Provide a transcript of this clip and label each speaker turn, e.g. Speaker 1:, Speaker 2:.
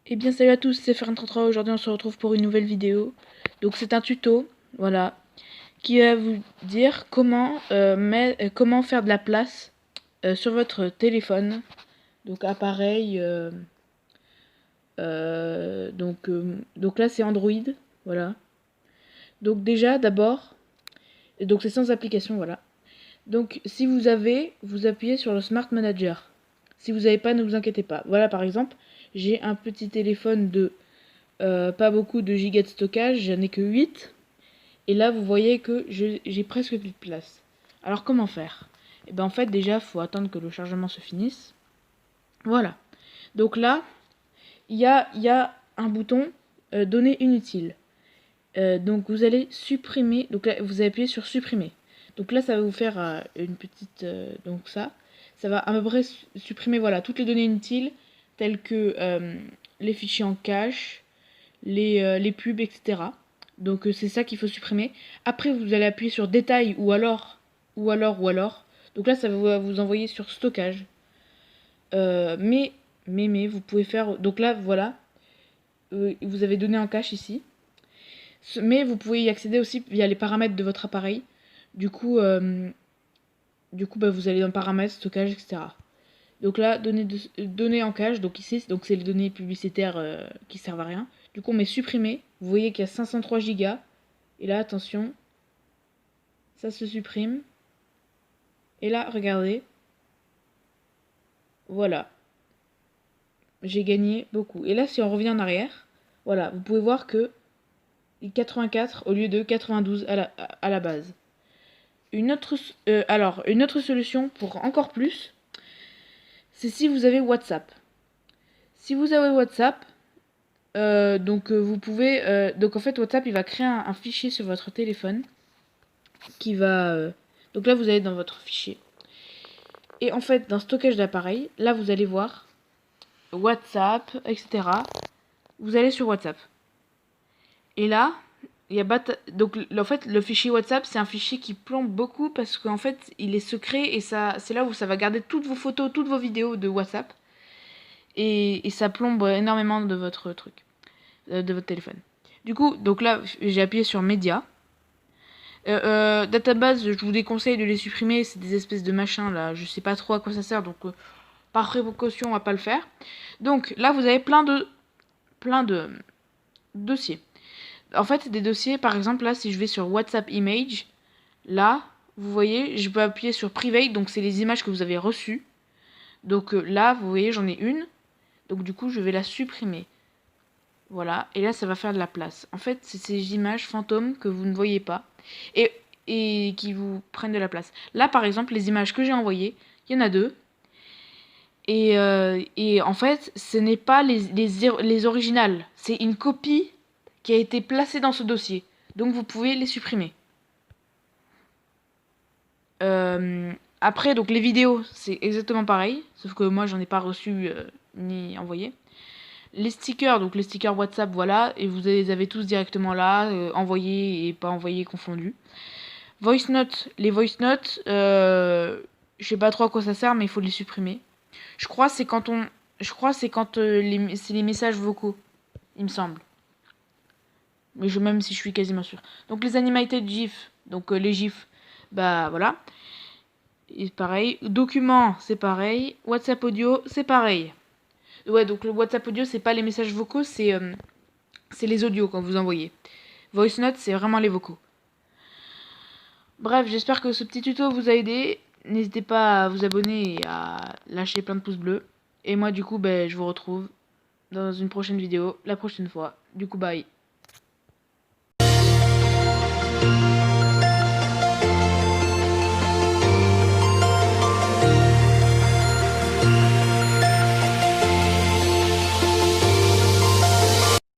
Speaker 1: Eh bien salut à tous, c'est Fern33, aujourd'hui on se retrouve pour une nouvelle vidéo. Donc c'est un tuto, voilà, qui va vous dire comment faire de la place sur votre téléphone. Donc appareil, donc là c'est Android, voilà. Donc déjà d'abord, donc c'est sans application, voilà. Donc si vous avez, vous appuyez sur le Smart Manager. Si vous n'avez pas, ne vous inquiétez pas. Voilà par exemple, j'ai un petit téléphone de pas beaucoup de gigas de stockage, j'en ai que 8. Et là, vous voyez que j'ai presque plus de place. Alors, comment faire? Et ben en fait, déjà, il faut attendre que le chargement se finisse. Voilà. Donc là, il y a un bouton données inutiles. Donc, vous allez supprimer. Donc là, vous appuyez sur supprimer. Donc là, ça va vous faire une petite... donc ça va à peu près supprimer voilà, toutes les données inutiles, telles que les fichiers en cache, les pubs, etc. Donc c'est ça qu'il faut supprimer. Après vous allez appuyer sur détail ou alors. Donc là ça va vous envoyer sur stockage. Mais vous pouvez faire. Donc là voilà. Vous avez donné en cache ici. Mais vous pouvez y accéder aussi via les paramètres de votre appareil. Du coup vous allez dans paramètres, stockage, etc. Donc là, données en cache, donc ici, donc c'est les données publicitaires qui servent à rien. Du coup, on met supprimer. Vous voyez qu'il y a 503 gigas. Et là, attention, ça se supprime. Et là, regardez. Voilà. J'ai gagné beaucoup. Et là, si on revient en arrière, voilà, vous pouvez voir que 84 au lieu de 92 à la base. Une autre solution pour encore plus, c'est si vous avez WhatsApp. Si vous avez WhatsApp, vous pouvez... donc en fait, WhatsApp, il va créer un fichier sur votre téléphone qui va... donc là, vous allez dans votre fichier. Et en fait, dans stockage d'appareil, là, vous allez voir WhatsApp, etc. Vous allez sur WhatsApp. Et là, il y a donc en fait, le fichier WhatsApp, c'est un fichier qui plombe beaucoup parce qu'en fait, il est secret et c'est là où ça va garder toutes vos photos, toutes vos vidéos de WhatsApp. Et ça plombe énormément de votre truc, de votre téléphone. Du coup, donc là, j'ai appuyé sur Média. Database, je vous déconseille de les supprimer, c'est des espèces de machins là, je sais pas trop à quoi ça sert, donc par précaution on va pas le faire. Donc là vous avez plein de dossiers. En fait c'est des dossiers, par exemple là si je vais sur WhatsApp Image, là vous voyez je peux appuyer sur Private, donc c'est les images que vous avez reçues. Donc là vous voyez j'en ai une, donc du coup je vais la supprimer. Voilà, et là ça va faire de la place. En fait, c'est ces images fantômes que vous ne voyez pas et qui vous prennent de la place. Là, par exemple, les images que j'ai envoyées, il y en a deux. Et en fait, ce n'est pas les originales. C'est une copie qui a été placée dans ce dossier. Donc vous pouvez les supprimer. Après, donc les vidéos, c'est exactement pareil. Sauf que moi, j'en ai pas reçu ni envoyé. Les stickers, donc les stickers WhatsApp, voilà, et vous les avez tous directement là, envoyés et pas envoyés confondus. Voice notes, les voice notes, je sais pas trop à quoi ça sert, mais il faut les supprimer. Je crois c'est quand c'est les messages vocaux, il me semble. Mais même si je suis quasiment sûre. Donc les animated GIF, donc les GIFs, bah voilà. Et pareil, documents, c'est pareil. WhatsApp audio, c'est pareil. Ouais, donc le WhatsApp audio, c'est pas les messages vocaux, c'est les audios quand vous envoyez. Voice note, c'est vraiment les vocaux. Bref, j'espère que ce petit tuto vous a aidé. N'hésitez pas à vous abonner et à lâcher plein de pouces bleus. Et moi, du coup, je vous retrouve dans une prochaine vidéo, la prochaine fois. Du coup, bye.